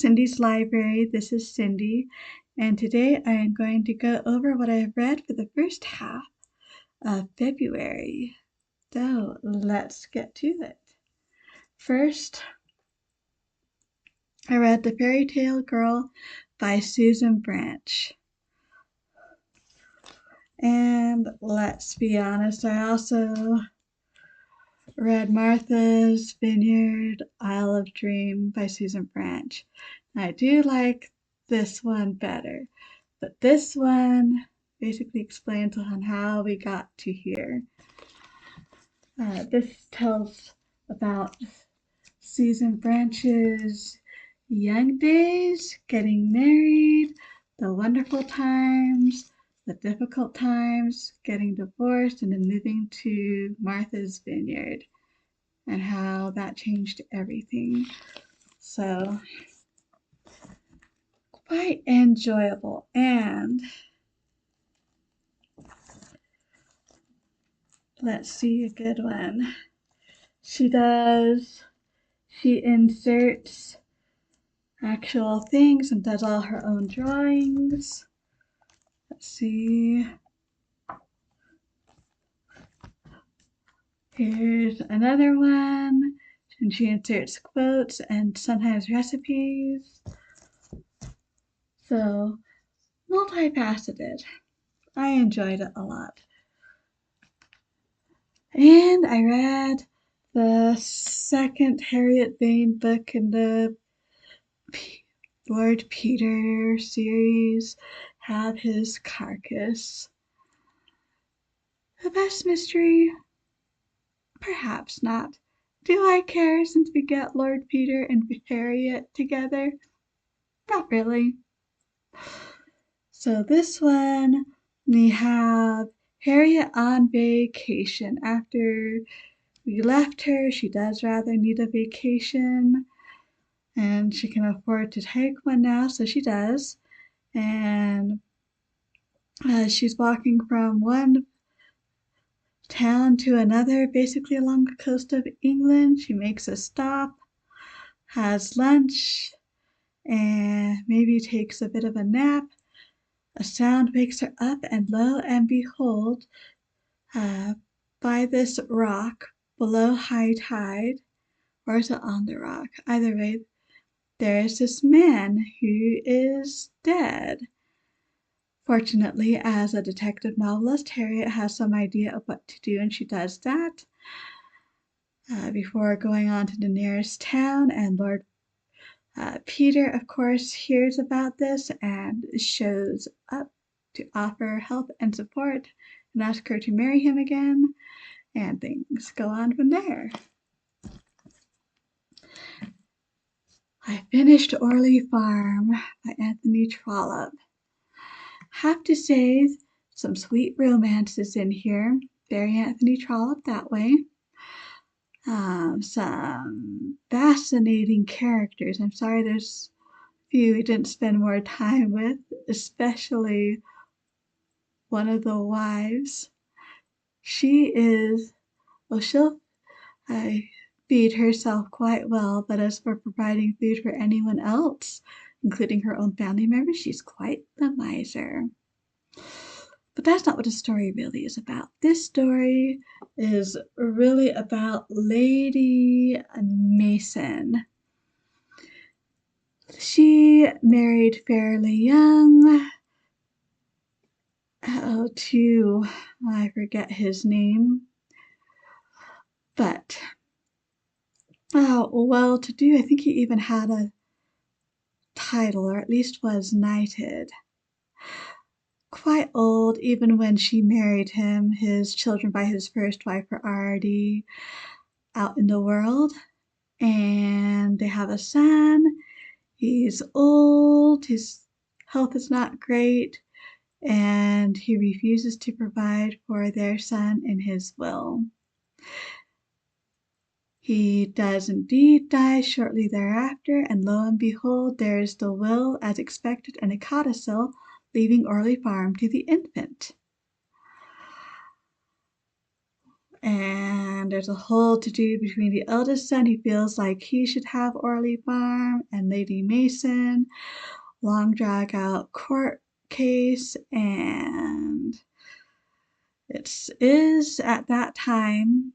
Cindy's Library. This is Cindy, and today I am going to go over what I have read for the first half of February. So let's get to it. First, I read The Fairytale Girl by Susan Branch. And let's be honest, I also read Martha's Vineyard, Isle of Dream by Susan Branch. I do like this one better, but this one basically explains on how we got to here. This tells about Susan Branch's young days, getting married, the wonderful times, the difficult times, getting divorced, and then moving to Martha's Vineyard, and how that changed everything. So, quite enjoyable. And let's see a good one. She inserts actual things and does all her own drawings. Let's see. Here's another one. And she inserts quotes and sometimes recipes. So, multifaceted. I enjoyed it a lot. And I read the second Harriet Vane book in the Lord Peter series, Have His Carcass. The best mystery? Perhaps not. Do I care since we get Lord Peter and Harriet together? Not really. So this one, we have Harriet on vacation. After we left her, she does rather need a vacation, and she can afford to take one now, so she does. And she's walking from one town to another, basically along the coast of England. She makes a stop, has lunch, and maybe takes a bit of a nap. A sound wakes her up, and lo and behold, by this rock below high tide, or is it on the rock? Either way, there is this man who is dead. Fortunately, as a detective novelist, Harriet has some idea of what to do, and she does that before going on to the nearest town. And Lord Peter, of course, hears about this and shows up to offer help and support and ask her to marry him again, and things go on from there. I finished Orley Farm by Anthony Trollope. Have to say, some sweet romances in here. Very Anthony Trollope that way. Some fascinating characters. I'm sorry there's a few we didn't spend more time with, especially one of the wives. She'll feed herself quite well, but as for providing food for anyone else, including her own family members, she's quite the miser. But that's not what the story really is about. This story is really about Lady Mason. She married fairly young to, I forget his name, but well-to-do. I think he even had a title, or at least was knighted. Quite old, even when she married him. His children by his first wife are already out in the world, and they have a son. He's old, his health is not great, and he refuses to provide for their son in his will. He does indeed die shortly thereafter, and lo and behold, there is the will as expected and a codicil leaving Orley Farm to the infant. And there's a whole to-do between the eldest son who feels like he should have Orley Farm and Lady Mason. Long drag out court case, and it is at that time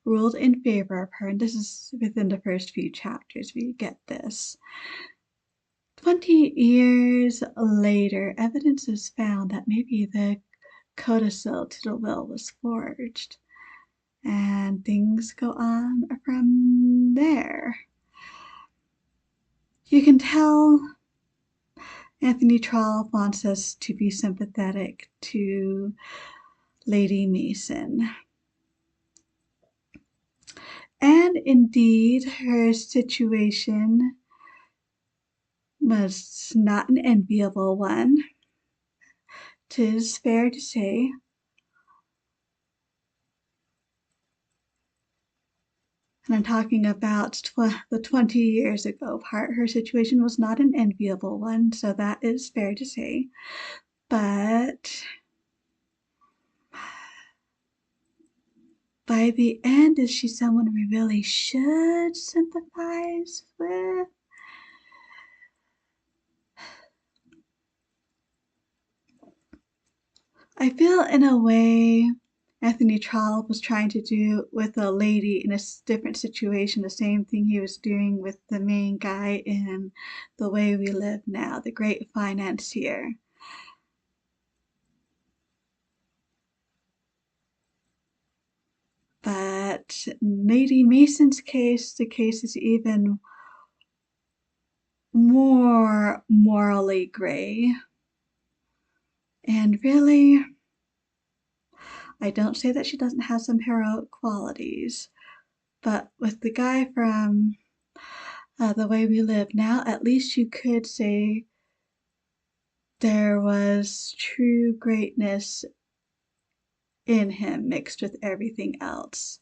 ruled in favor of her. And this is within the first few chapters we get this. 20 years later, evidence is found that maybe the codicil to the will was forged, and things go on from there. You can tell Anthony Trollope wants us to be sympathetic to Lady Mason. And indeed, her situation was not an enviable one, 'tis fair to say. And I'm talking about the 20 years ago part. Her situation was not an enviable one, so that is fair to say. But by the end, is she someone we really should sympathize with? I feel in a way Anthony Trollope was trying to do with a lady in a different situation, the same thing he was doing with the main guy in The Way We Live Now, the great financier. But in Lady Mason's case, the case is even more morally gray. And really, I don't say that she doesn't have some heroic qualities, but with the guy from The Way We Live Now, at least you could say there was true greatness in him mixed with everything else.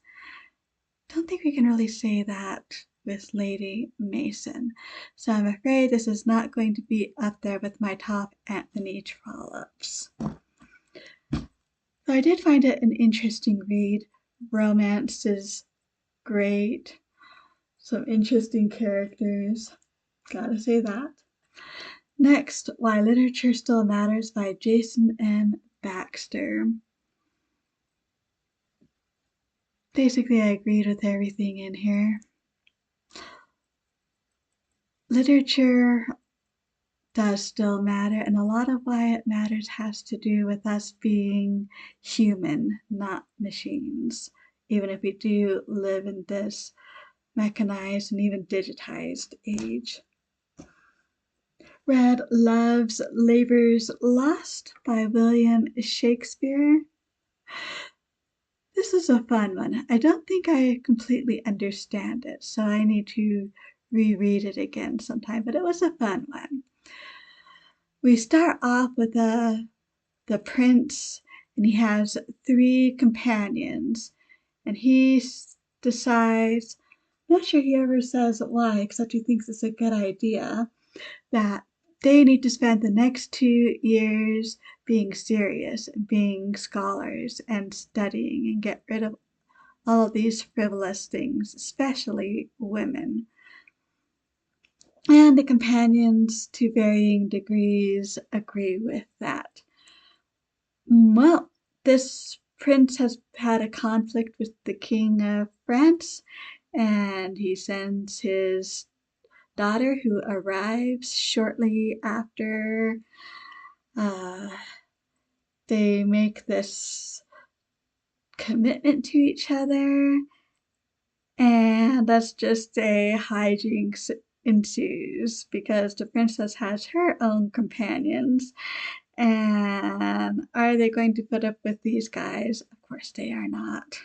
Don't think we can really say that with Lady Mason. So I'm afraid this is not going to be up there with my top Anthony Trollopes. So I did find it an interesting read. Romance is great. Some interesting characters. Gotta say that. Next, Why Literature Still Matters by Jason M. Baxter. Basically, I agreed with everything in here. Literature does still matter, and a lot of why it matters has to do with us being human, not machines, even if we do live in this mechanized and even digitized age. Read Love's Labour's Lost by William Shakespeare. This is a fun one. I don't think I completely understand it, so I need to reread it again sometime, but it was a fun one. We start off with the prince, and he has 3 companions, and he decides, I'm not sure he ever says why, except he thinks it's a good idea, that they need to spend the next 2 years being serious, being scholars, and studying, and get rid of all of these frivolous things, especially women. And the companions, to varying degrees, agree with that. Well, this prince has had a conflict with the king of France, and he sends his daughter, who arrives shortly after they make this commitment to each other, and that's just a hijinks ensues because the princess has her own companions. And are they going to put up with these guys? Of course they are not.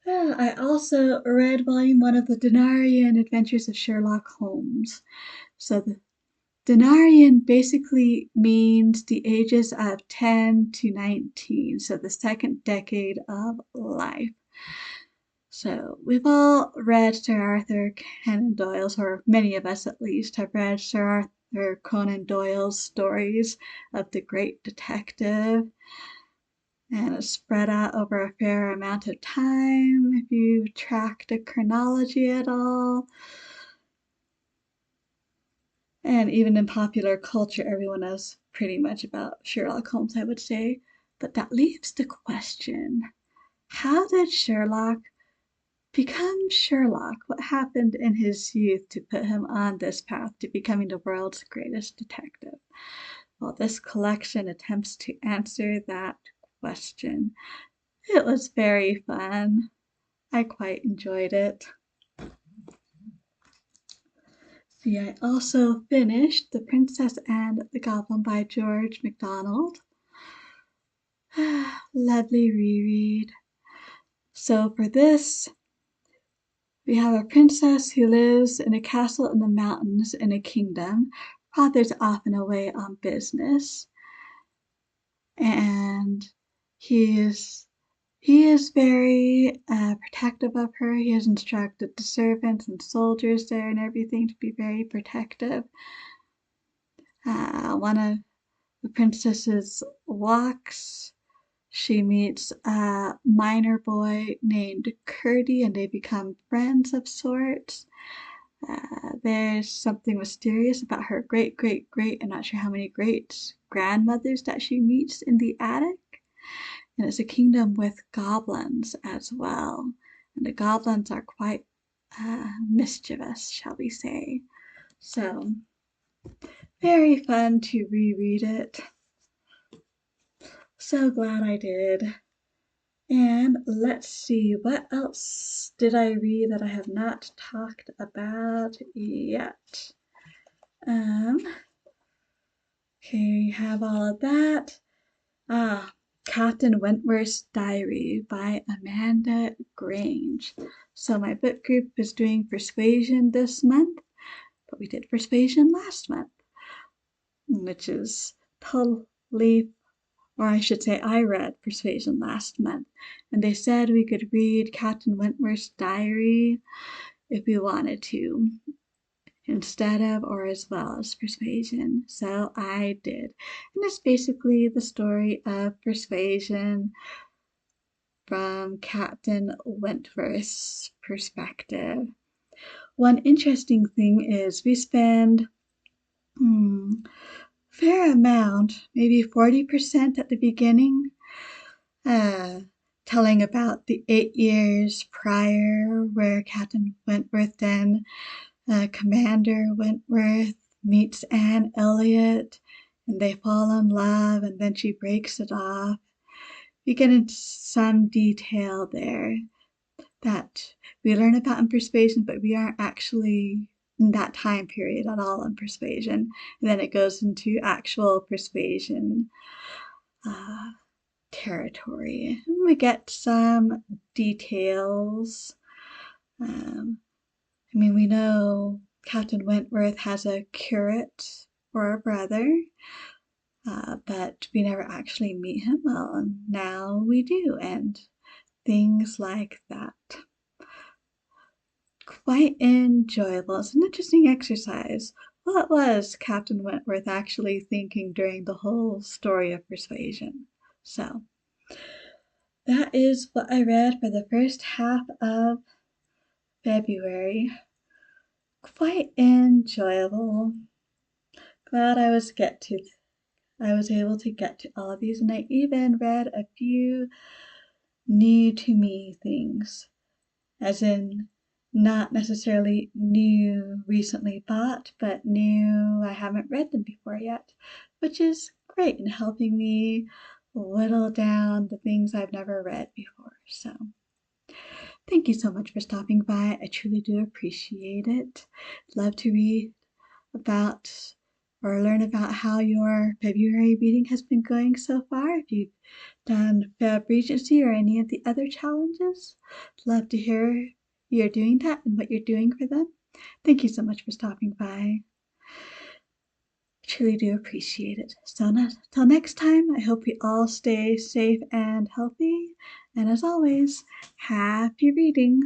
I also read volume 1 of the Denarian Adventures of Sherlock Holmes. So the Denarian basically means the ages of 10 to 19, so the second decade of life. So we've all read Sir Arthur Conan Doyle's, or many of us at least have read Sir or Conan Doyle's stories of the great detective, and it's spread out over a fair amount of time if you track the chronology at all. And even in popular culture, everyone knows pretty much about Sherlock Holmes, I would say. But that leaves the question, how did Sherlock become Sherlock? What happened in his youth to put him on this path to becoming the world's greatest detective? Well, this collection attempts to answer that question. It was very fun. I quite enjoyed it. See, I also finished The Princess and the Goblin by George MacDonald. Lovely reread. So for this, we have a princess who lives in a castle in the mountains in a kingdom. Father's often away on business, and he is very protective of her. He has instructed the servants and soldiers there and everything to be very protective. One of the princess's walks, she meets a miner boy named Curdy, and they become friends of sorts. There's something mysterious about her great, I'm not sure how many great grandmothers that she meets in the attic. And it's a kingdom with goblins as well. And the goblins are quite mischievous, shall we say. So, very fun to reread it. So glad I did. And let's see, what else did I read that I have not talked about yet? Okay, we have all of that. Captain Wentworth's Diary by Amanda Grange. So my book group is doing Persuasion this month, but we did Persuasion last month, which is totally, or I should say I read Persuasion last month, and they said we could read Captain Wentworth's Diary if we wanted to, instead of or as well as Persuasion. So I did. And it's basically the story of Persuasion from Captain Wentworth's perspective. One interesting thing is we spend fair amount, maybe 40% at the beginning, telling about the 8 years prior where Captain Wentworth then Commander Wentworth meets Anne Elliot, and they fall in love, and then she breaks it off. We get into some detail there that we learn about in Persuasion, but we aren't actually in that time period at all in Persuasion. And then it goes into actual Persuasion territory. And we get some details. We know Captain Wentworth has a curate or a brother, but we never actually meet him. Well, and now we do, and things like that. Quite enjoyable. It's an interesting exercise. What was Captain Wentworth actually thinking during the whole story of Persuasion? So, that is what I read for the first half of February. Quite enjoyable. Glad I was able to get to all of these, and I even read a few new to me things, as in not necessarily new recently bought, but new I haven't read them before yet, which is great in helping me whittle down the things I've never read before. So thank you so much for stopping by. I truly do appreciate it. Love to read about or learn about how your February reading has been going so far. If you've done Feb Regency or any of the other challenges, love to hear you're doing that and what you're doing for them. Thank you so much for stopping by. I truly do appreciate it. So till next time, I hope we all stay safe and healthy. And as always, happy reading.